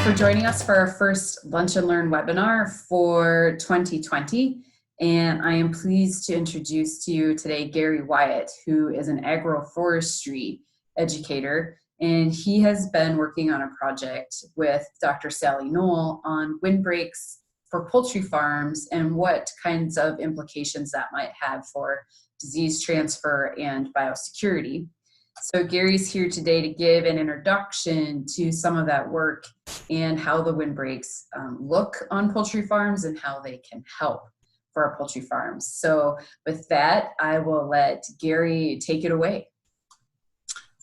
for joining us for our first Lunch and Learn webinar for 2020. And I am pleased to introduce to you today Gary Wyatt, who is an agroforestry educator. And he has been working on a project with Dr. Sally Knoll on windbreaks for poultry farms and what kinds of implications that might have for disease transfer and biosecurity. So Gary's here today to give an introduction to some of that work and how the windbreaks look on poultry farms and how they can help for our poultry farms. So with that, I will let Gary take it away.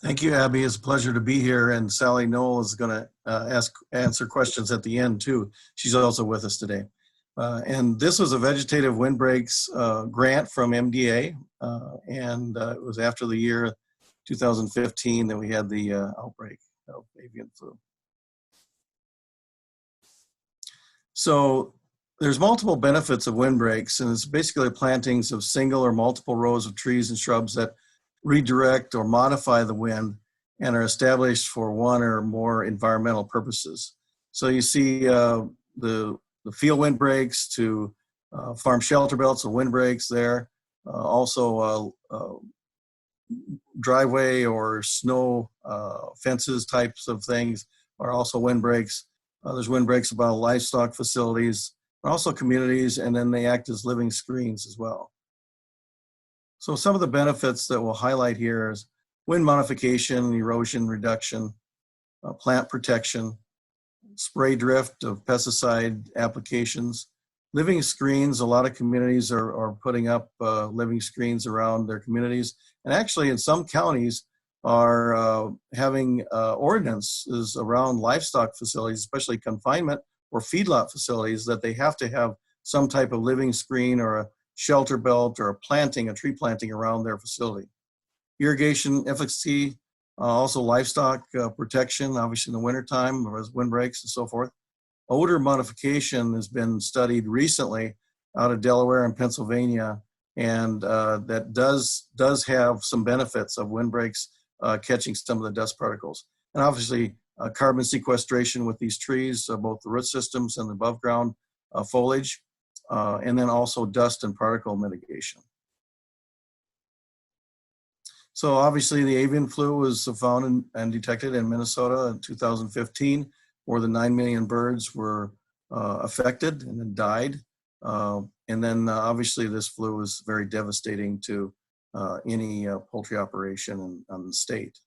Thank you, Abby. It's a pleasure to be here. And Sally Knoll is going to answer questions at the end too. She's also with us today. And this was a vegetative windbreaks grant from MDA. And it was after the year 2015 that we had the outbreak of avian flu. So there's multiple benefits of windbreaks, and it's basically plantings of single or multiple rows of trees and shrubs that redirect or modify the wind and are established for one or more environmental purposes. So you see the field windbreaks to farm shelter belts of windbreaks there, also driveway or snow fences types of things are also windbreaks. There's windbreaks about livestock facilities, but also communities, and then they act as living screens as well. So some of the benefits that we'll highlight here is wind modification, erosion reduction, plant protection, spray drift of pesticide applications, living screens. A lot of communities are putting up living screens around their communities. And actually in some counties are having ordinances around livestock facilities, especially confinement or feedlot facilities, that they have to have some type of living screen or a shelter belt or a tree planting around their facility. Irrigation efficacy, also livestock protection, obviously in the wintertime, or as windbreaks and so forth. Odor modification has been studied recently out of Delaware and Pennsylvania, and that does have some benefits of windbreaks catching some of the dust particles. And obviously carbon sequestration with these trees, both the root systems and the above ground foliage, and then also dust and particle mitigation. So obviously the avian flu was found and detected in Minnesota in 2015. More than 9 million birds were affected and then died. And then obviously this flu was very devastating to any poultry operation in the state.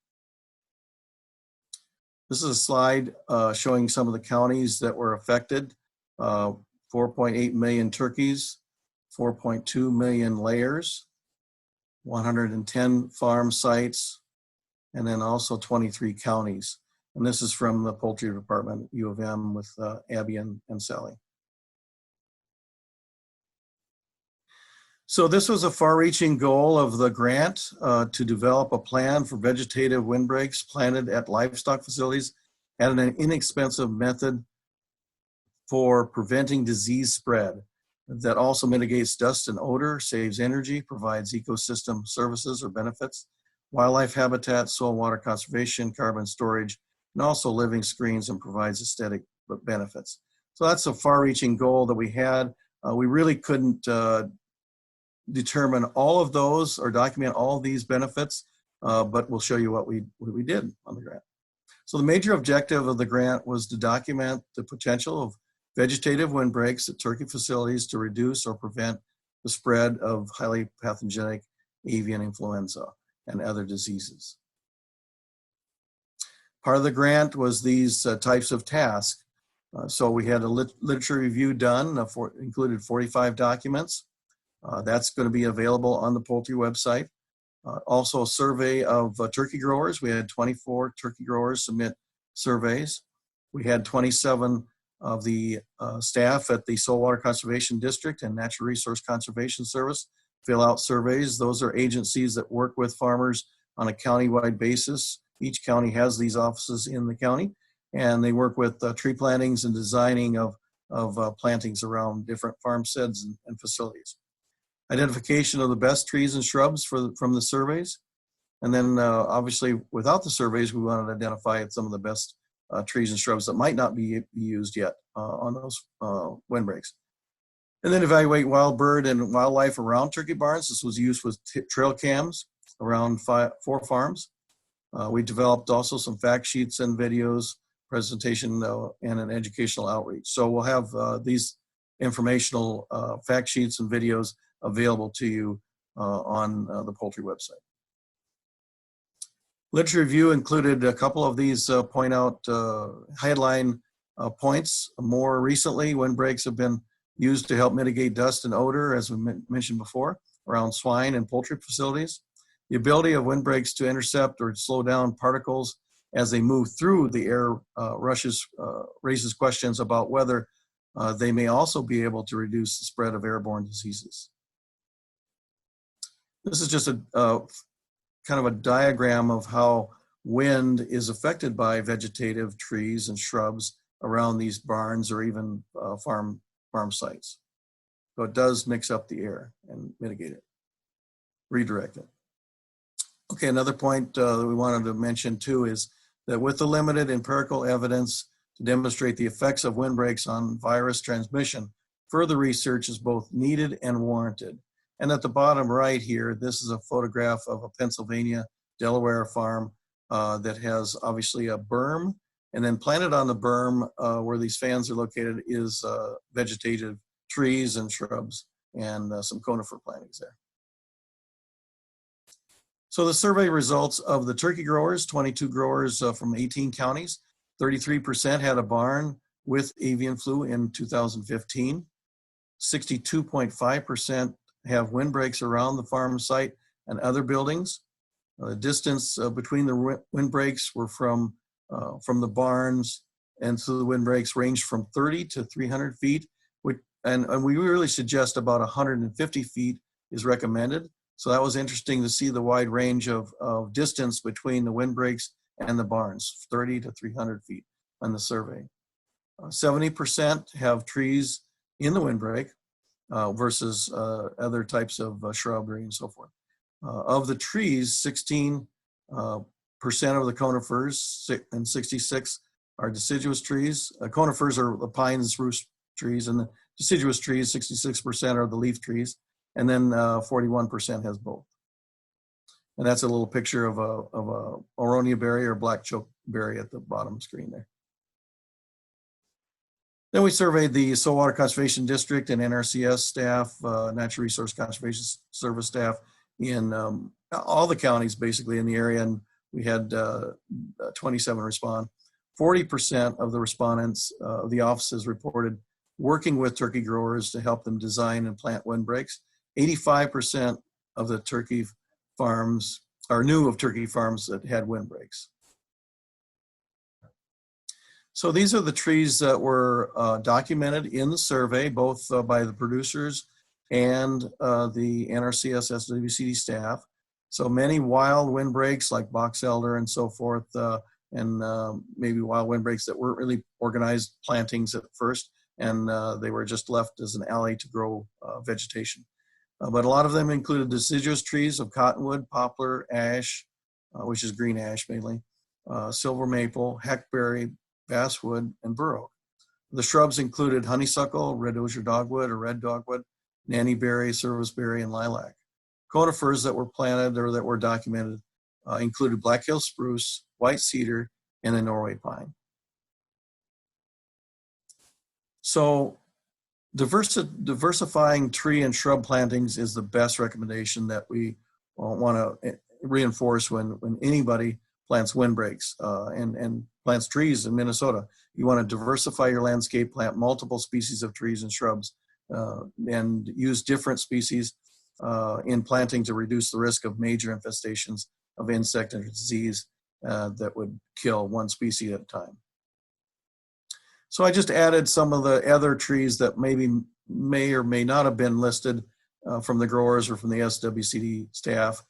This is a slide showing some of the counties that were affected. 4.8 million turkeys, 4.2 million layers, 110 farm sites, and then also 23 counties. And this is from the Poultry Department, U of M, with Abby and Sally. So this was a far-reaching goal of the grant to develop a plan for vegetative windbreaks planted at livestock facilities and an inexpensive method for preventing disease spread that also mitigates dust and odor, saves energy, provides ecosystem services or benefits, wildlife habitat, soil water conservation, carbon storage, and also living screens, and provides aesthetic benefits. So that's a far-reaching goal that we had. We really couldn't determine all of those or document all of these benefits, but we'll show you what we did on the grant. So the major objective of the grant was to document the potential of vegetative windbreaks at turkey facilities to reduce or prevent the spread of highly pathogenic avian influenza and other diseases. Part of the grant was these types of tasks. So we had a literature review done, included 45 documents. That's going to be available on the Poultry website. Also a survey of turkey growers. We had 24 turkey growers submit surveys. We had 27 of the staff at the Soil Water Conservation District and Natural Resource Conservation Service fill out surveys. Those are agencies that work with farmers on a county-wide basis. Each county has these offices in the county, and they work with tree plantings and designing of plantings around different farmsteads and facilities. Identification of the best trees and shrubs from the surveys. And then obviously without the surveys, we wanted to identify some of the best trees and shrubs that might not be used yet on those windbreaks. And then evaluate wild bird and wildlife around turkey barns. This was used with trail cams around 4 farms. We developed also some fact sheets and videos, presentation, and an educational outreach. So we'll have these informational fact sheets and videos available to you on the Poultry website. Literature review included a couple of these point out headline points. More recently, windbreaks have been used to help mitigate dust and odor, as we mentioned before, around swine and poultry facilities. The ability of windbreaks to intercept or slow down particles as they move through the air raises questions about whether they may also be able to reduce the spread of airborne diseases. This is just a kind of a diagram of how wind is affected by vegetative trees and shrubs around these barns or even farm sites. So it does mix up the air and mitigate it, redirect it. Okay, another point that we wanted to mention too is that with the limited empirical evidence to demonstrate the effects of windbreaks on virus transmission, further research is both needed and warranted. And at the bottom right here, this is a photograph of a Pennsylvania, Delaware farm that has obviously a berm, and then planted on the berm where these fans are located is vegetative trees and shrubs and some conifer plantings there. So the survey results of the turkey growers, 22 growers from 18 counties, 33% had a barn with avian flu in 2015. 62.5% have windbreaks around the farm site and other buildings. The distance between the windbreaks were from the barns and so the windbreaks ranged from 30 to 300 feet, and we really suggest about 150 feet is recommended. So that was interesting to see the wide range of distance between the windbreaks and the barns, 30 to 300 feet on the survey. 70% have trees in the windbreak versus other types of shrubbery and so forth. Of the trees, 16% of the conifers and 66 are deciduous trees. Conifers are the pines, spruce trees, and the deciduous trees, 66% are the leaf trees, and then 41% has both. And that's a little picture of a Aronia berry or black chokeberry at the bottom screen there. Then we surveyed the Saltwater Conservation District and NRCS staff, Natural Resource Conservation Service staff in all the counties basically in the area, and we had 27 respond. 40% of the respondents of the offices reported working with turkey growers to help them design and plant windbreaks. 85% of the turkey farms knew of turkey farms that had windbreaks. So these are the trees that were documented in the survey, both by the producers and the NRCS SWCD staff. So many wild windbreaks like box elder and so forth, and maybe wild windbreaks that weren't really organized plantings at first, and they were just left as an alley to grow vegetation. But a lot of them included deciduous trees of cottonwood, poplar, ash, which is green ash mainly, silver maple, hackberry, basswood, and bur oak. The shrubs included honeysuckle, red osier dogwood or red dogwood, nannyberry, serviceberry, and lilac. Conifers that were planted or that were documented included Black Hill spruce, white cedar, and the Norway pine. So diversifying tree and shrub plantings is the best recommendation that we want to reinforce when anybody plants windbreaks and plants trees in Minnesota. You want to diversify your landscape, plant multiple species of trees and shrubs, and use different species in planting to reduce the risk of major infestations of insect and disease that would kill one species at a time. So I just added some of the other trees that may or may not have been listed from the growers or from the SWCD staff.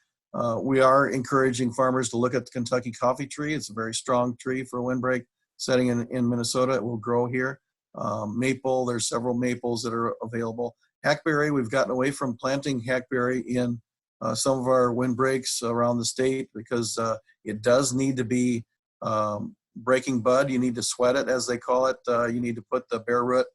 We are encouraging farmers to look at the Kentucky coffee tree. It's a very strong tree for a windbreak setting in Minnesota. It will grow here. Maple, there's several maples that are available. Hackberry, we've gotten away from planting hackberry in some of our windbreaks around the state because it does need to be breaking bud, you need to sweat it, as they call it. You need to put the bare root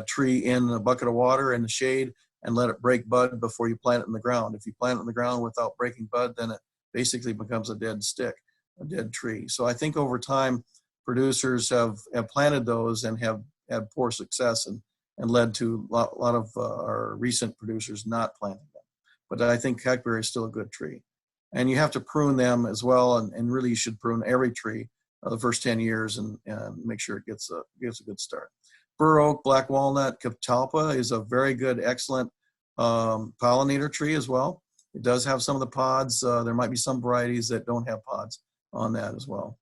tree in a bucket of water in the shade and let it break bud before you plant it in the ground. If you plant it in the ground without breaking bud, then it basically becomes a dead stick, a dead tree. So I think over time, producers have planted those and have had poor success and led to a lot of our recent producers not planting them. But I think hackberry is still a good tree. And you have to prune them as well, and really you should prune every tree the first 10 years and make sure it gets a good start. Bur oak, black walnut, catalpa is a very good, excellent pollinator tree as well. It does have some of the pods. There might be some varieties that don't have pods on that as well.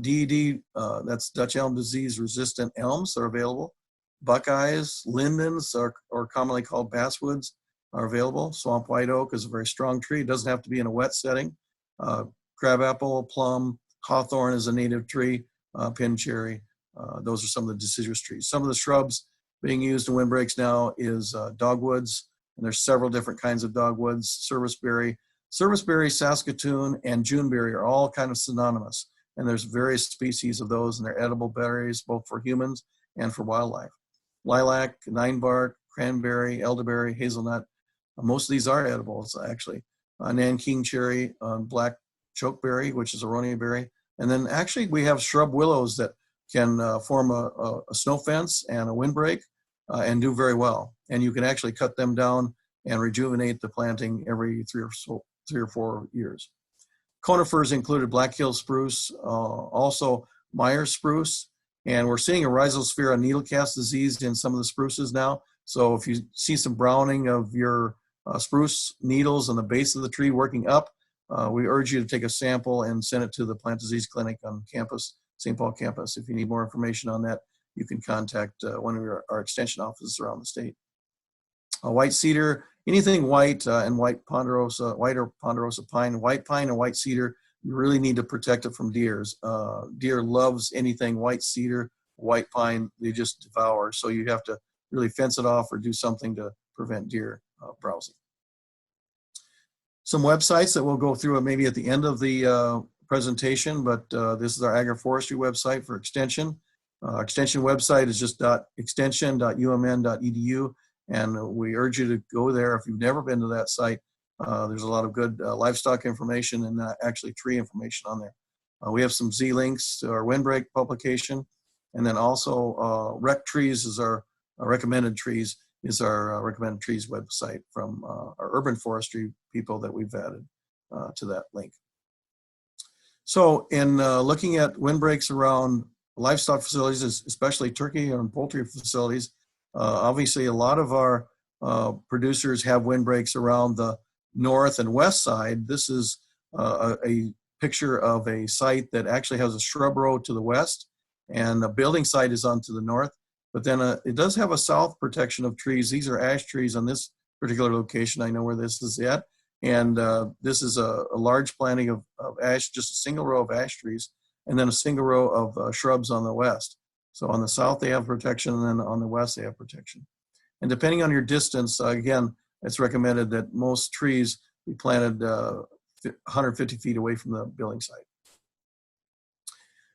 DED, that's Dutch elm disease resistant elms are available. Buckeyes, lindens, or commonly called basswoods, are available. Swamp white oak is a very strong tree. It doesn't have to be in a wet setting. Crabapple, plum, hawthorn is a native tree, pin cherry. Those are some of the deciduous trees. Some of the shrubs being used in windbreaks now is dogwoods, and there's several different kinds of dogwoods. Serviceberry, Saskatoon, and Juneberry are all kind of synonymous, and there's various species of those, and they're edible berries both for humans and for wildlife. Lilac, ninebark, cranberry, elderberry, hazelnut. Most of these are edibles, actually. Nanking cherry, black chokeberry, which is aronia berry. And then actually we have shrub willows that can form a snow fence and a windbreak and do very well. And you can actually cut them down and rejuvenate the planting every 3 or 4 years. Conifers included Black Hill spruce, also Myers spruce, and we're seeing a rhizosphere needlecast disease in some of the spruces now. So if you see some browning of your spruce needles on the base of the tree working up, we urge you to take a sample and send it to the plant disease clinic on campus, St. Paul campus. If you need more information on that, you can contact one of our extension offices around the state. White cedar, anything white and white ponderosa, white or ponderosa pine, white pine and white cedar, you really need to protect it from deers. Deer loves anything white cedar, white pine, they just devour. So you have to really fence it off or do something to prevent deer browsing. Some websites that we'll go through maybe at the end of the presentation, but this is our agroforestry website for extension. Extension website is just extension.umn.edu, and we urge you to go there if you've never been to that site. There's a lot of good livestock information and actually tree information on there. We have some Z-links to our Windbreak publication, and then also Rec Trees is our recommended trees website from our urban forestry people that we've added to that link. So in looking at windbreaks around livestock facilities, especially turkey and poultry facilities, obviously a lot of our producers have windbreaks around the north and west side. This is a picture of a site that actually has a shrub row to the west, and the building site is on to the north. But then it does have a south protection of trees. These are ash trees on this particular location. I know where this is at. And this is a large planting of ash, just a single row of ash trees, and then a single row of shrubs on the west. So on the south, they have protection, and then on the west, they have protection. And depending on your distance, again, it's recommended that most trees be planted 150 feet away from the building site.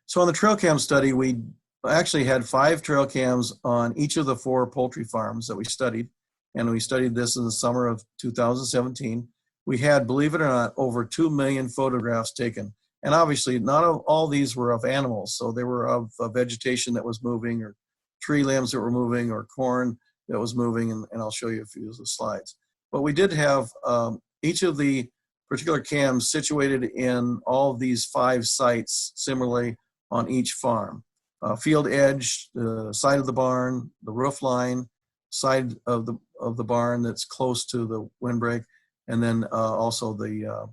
So on the trail cam study, we actually had 5 trail cams on each of the 4 poultry farms that we studied. And we studied this in the summer of 2017. We had, believe it or not, over 2 million photographs taken. And obviously, not all these were of animals. So they were of vegetation that was moving, or tree limbs that were moving, or corn that was moving. And I'll show you a few of the slides. But we did have each of the particular cams situated in all of these 5 sites similarly on each farm. Field edge, the side of the barn, the roof line, side of the barn that's close to the windbreak, and then also the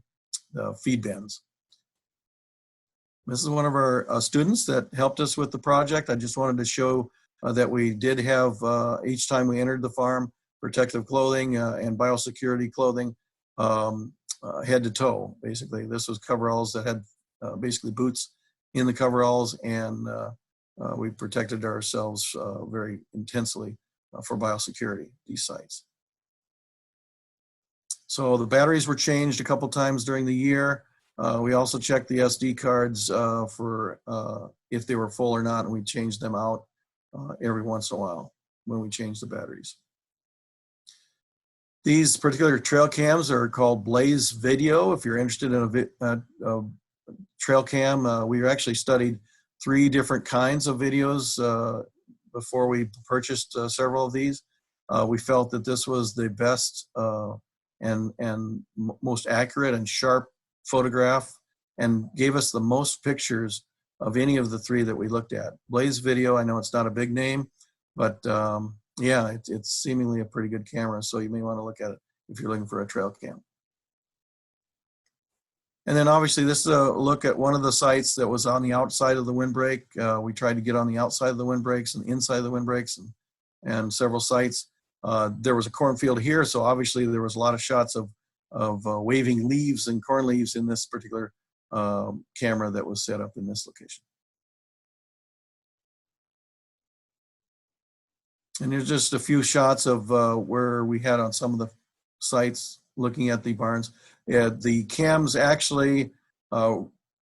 feed bins. This is one of our students that helped us with the project. I just wanted to show that we did have, each time we entered the farm, protective clothing and biosecurity clothing, head to toe, basically. This was coveralls that had basically boots in the coveralls, and we protected ourselves very intensely for biosecurity, these sites. So the batteries were changed a couple times during the year. We also checked the SD cards for if they were full or not, and we changed them out every once in a while when we changed the batteries. These particular trail cams are called Blaze Video. If you're interested in a trail cam, we actually studied 3 different kinds of videos before we purchased several of these. We felt that this was the best and most accurate and sharp photograph, and gave us the most pictures of any of the 3 that we looked at. Blaze Video, I know it's not a big name, but yeah, it's seemingly a pretty good camera, so you may want to look at it if you're looking for a trail cam. And then obviously this is a look at one of the sites that was on the outside of the windbreak. We tried to get on the outside of the windbreaks and inside of the windbreaks and several sites. There was a cornfield here, so obviously there was a lot of shots of waving leaves and corn leaves in this particular camera that was set up in this location. And there's just a few shots of where we had on some of the sites looking at the barns. The cams actually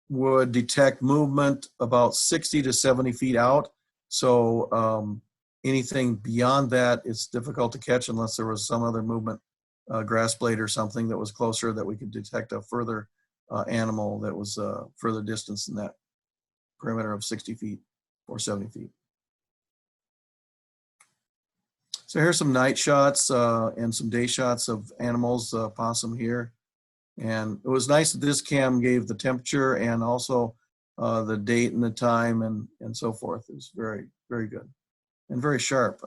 would detect movement about 60 to 70 feet out. So anything beyond that, it's difficult to catch unless there was some other movement, grass blade or something that was closer that we could detect a further animal that was further distance than that perimeter of 60 feet or 70 feet. So here's some night shots and some day shots of animals, possum here. And it was nice that this cam gave the temperature and also the date and the time and so forth. It was very, very good and very sharp.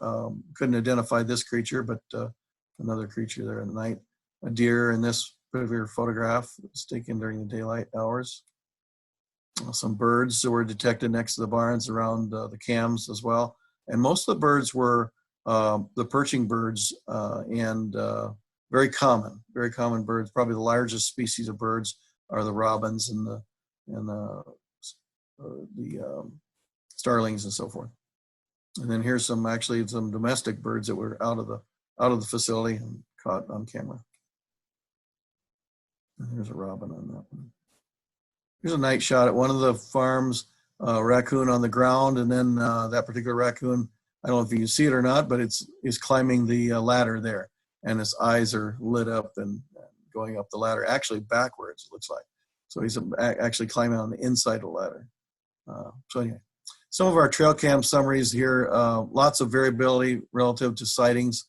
Couldn't identify this creature, but another creature there in the night. A deer in this particular photograph was taken during the daylight hours. Some birds that were detected next to the barns around the cams as well. And most of the birds were the perching birds and very common birds. Probably the largest species of birds are the robins and the starlings and so forth. And then here's some domestic birds that were out of the facility and caught on camera. And there's a robin on that one. Here's a night shot at one of the farms, raccoon on the ground, and then that particular raccoon, I don't know if you can see it or not, but it's climbing the ladder there, and his eyes are lit up and going up the ladder, actually backwards, it looks like. So he's actually climbing on the inside of the ladder. So anyway, some of our trail cam summaries here, lots of variability relative to sightings,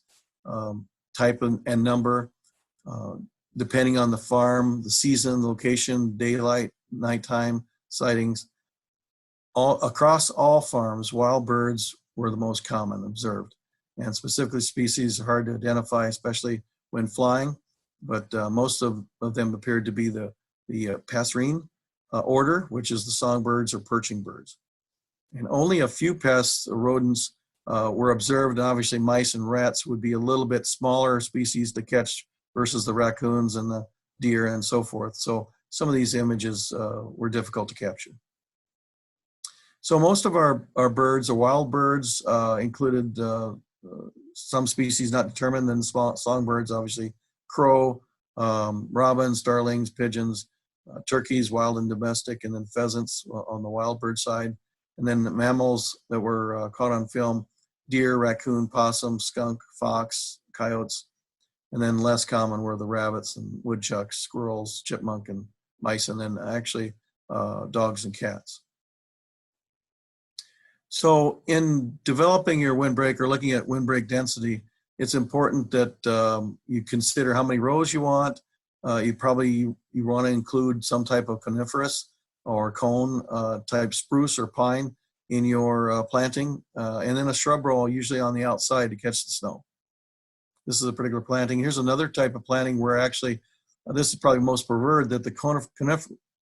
type and number, depending on the farm, the season, location, daylight, nighttime sightings. Across all farms, wild birds were the most common observed, and specifically species are hard to identify, especially when flying, but most of them appeared to be the passerine order, which is the songbirds or perching birds. And only a few pests or rodents were observed, and obviously mice and rats would be a little bit smaller species to catch versus the raccoons and the deer and so forth. So some of these images were difficult to capture. So most of our birds, or wild birds, included some species not determined, then songbirds, obviously, crow, robins, starlings, pigeons, turkeys, wild and domestic, and then pheasants on the wild bird side. And then the mammals that were caught on film, deer, raccoon, possum, skunk, fox, coyotes. And then less common were the rabbits and woodchucks, squirrels, chipmunk, and mice, and then actually dogs and cats. So in developing your windbreak or looking at windbreak density, it's important that you consider how many rows you want. You want to include some type of coniferous or cone type spruce or pine in your planting, and then a shrub row usually on the outside to catch the snow. This is a particular planting. Here's another type of planting where actually, this is probably most preferred, that the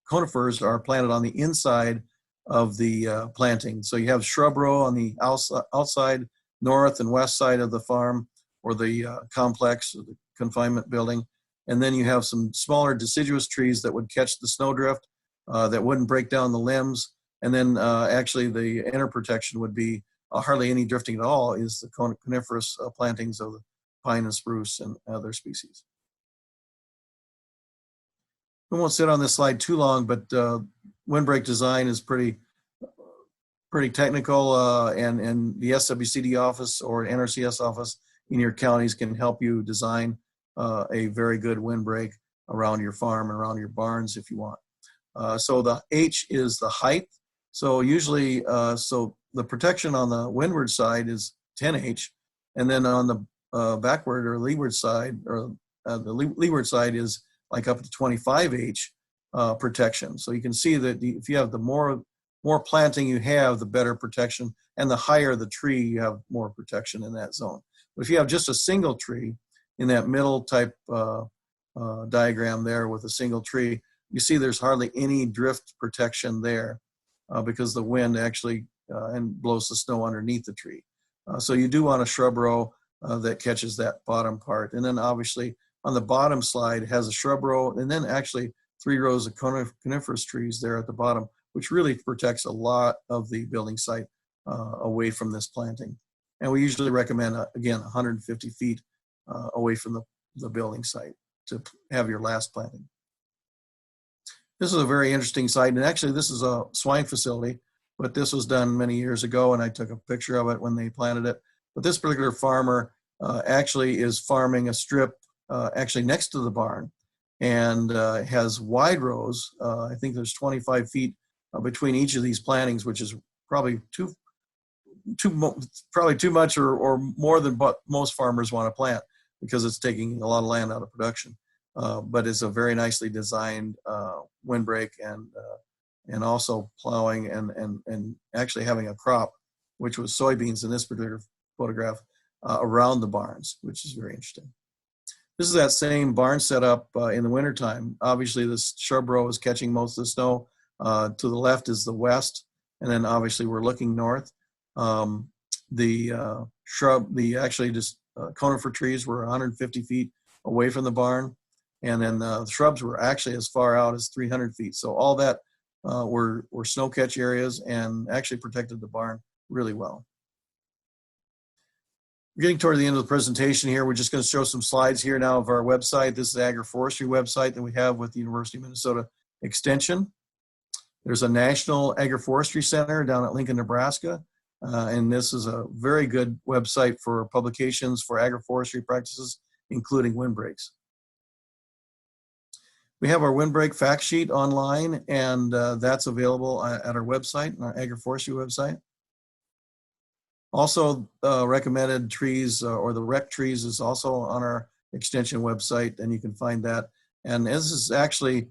conifers are planted on the inside of the planting. So you have shrub row on the outside, north and west side of the farm or the complex or the confinement building. And then you have some smaller deciduous trees that would catch the snowdrift that wouldn't break down the limbs. And then actually the inner protection would be hardly any drifting at all, is the coniferous plantings of the pine and spruce and other species. We won't sit on this slide too long, but Windbreak Design is pretty technical, and the SWCD office or NRCS office in your counties can help you design a very good windbreak around your farm and around your barns if you want. So the H is the height. So usually, so the protection on the windward side is 10H, and then on the backward or leeward side, or the leeward side is like up to 25H protection. So you can see that if you have the more planting you have, the better protection, and the higher the tree, you have more protection in that zone. But if you have just a single tree in that middle type diagram there with a single tree, you see there's hardly any drift protection there because the wind actually and blows the snow underneath the tree. So you do want a shrub row that catches that bottom part. And then obviously on the bottom slide has a shrub row, and then actually 3 rows of coniferous trees there at the bottom, which really protects a lot of the building site away from this planting. And we usually recommend, again, 150 feet away from the building site to have your last planting. This is a very interesting site, and actually this is a swine facility, but this was done many years ago, and I took a picture of it when they planted it. But this particular farmer actually is farming a strip actually next to the barn, and has wide rows. I think there's 25 feet between each of these plantings, which is probably too much or more than what most farmers want to plant because it's taking a lot of land out of production. But it's a very nicely designed windbreak, and also plowing and actually having a crop, which was soybeans in this particular photograph, around the barns, which is very interesting. This is that same barn setup in the wintertime. Obviously, this shrub row is catching most of the snow. To the left is the west, and then obviously we're looking north. The conifer trees were 150 feet away from the barn, and then the shrubs were actually as far out as 300 feet. So all that were snow catch areas and actually protected the barn really well. We're getting toward the end of the presentation here. We're just going to show some slides here now of our website. This is the Agroforestry website that we have with the University of Minnesota Extension. There's a National Agroforestry Center down at Lincoln, Nebraska. And this is a very good website for publications for agroforestry practices, including windbreaks. We have our windbreak fact sheet online, and that's available at our website, our agroforestry website. Also, recommended trees or the rec trees is also on our extension website, and you can find that. And this is actually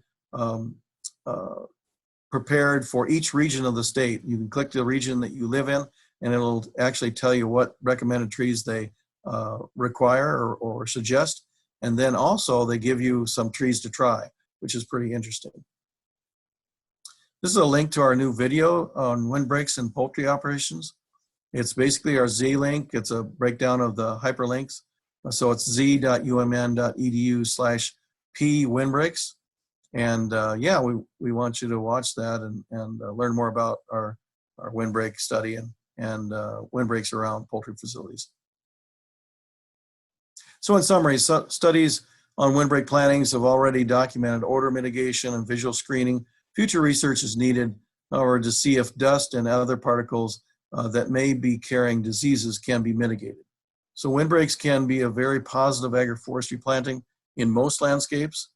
prepared for each region of the state. You can click the region that you live in, and it'll actually tell you what recommended trees they require or suggest. And then also they give you some trees to try, which is pretty interesting. This is a link to our new video on windbreaks and poultry operations. It's basically our Z link. It's a breakdown of the hyperlinks. So it's z.umn.edu/p-windbreaks. And yeah, we want you to watch that and learn more about our windbreak study and windbreaks around poultry facilities. So in summary, studies on windbreak plantings have already documented odor mitigation and visual screening. Future research is needed, however, to see if dust and other particles that may be carrying diseases can be mitigated. So windbreaks can be a very positive agroforestry planting in most landscapes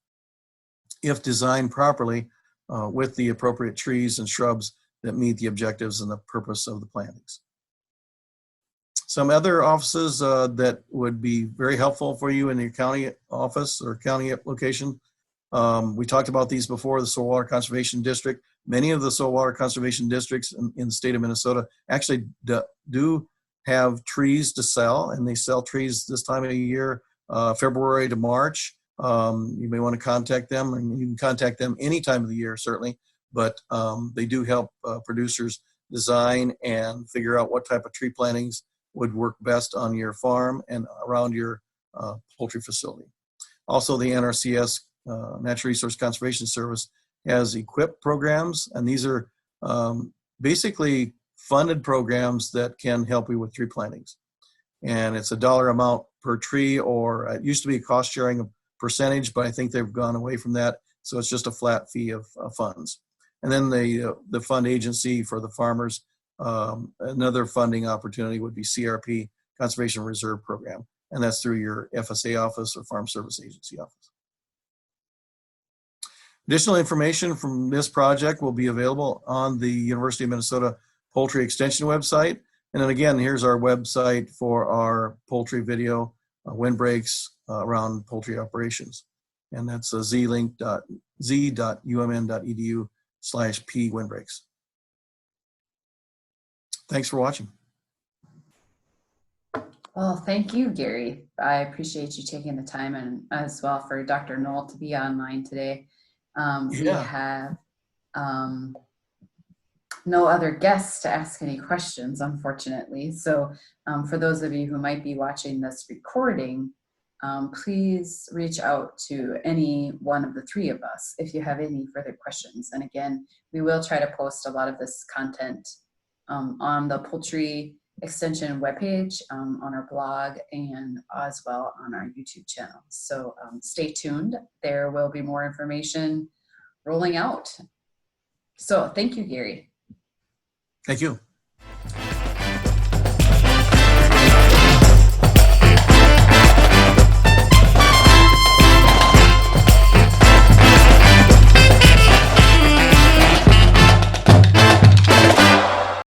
if designed properly with the appropriate trees and shrubs that meet the objectives and the purpose of the plantings. Some other offices that would be very helpful for you in your county office or county location. We talked about these before, the Soil Water Conservation District. Many of the soil water conservation districts in the state of Minnesota actually do have trees to sell, and they sell trees this time of the year, February to March. You may want to contact them, and you can contact them any time of the year, certainly, but they do help producers design and figure out what type of tree plantings would work best on your farm and around your poultry facility. Also, the NRCS, Natural Resource Conservation Service, has equipped programs, and these are basically funded programs that can help you with tree plantings. And it's a dollar amount per tree, or it used to be a cost sharing percentage, but I think they've gone away from that. So it's just a flat fee of funds. And then the fund agency for the farmers, another funding opportunity would be CRP, Conservation Reserve Program. And that's through your FSA office or Farm Service Agency office. Additional information from this project will be available on the University of Minnesota Poultry Extension website. And then again, here's our website for our poultry video, windbreaks around poultry operations. And that's z.umn.edu/p-windbreaks. Thanks for watching. Well, thank you, Gary. I appreciate you taking the time, and as well for Dr. Knoll to be online today. We have no other guests to ask any questions, unfortunately. So for those of you who might be watching this recording, please reach out to any one of the three of us if you have any further questions. And again, we will try to post a lot of this content on the Poultry Extension webpage, on our blog, and as well on our YouTube channel. So stay tuned. There will be more information rolling out. So thank you, Gary. Thank you.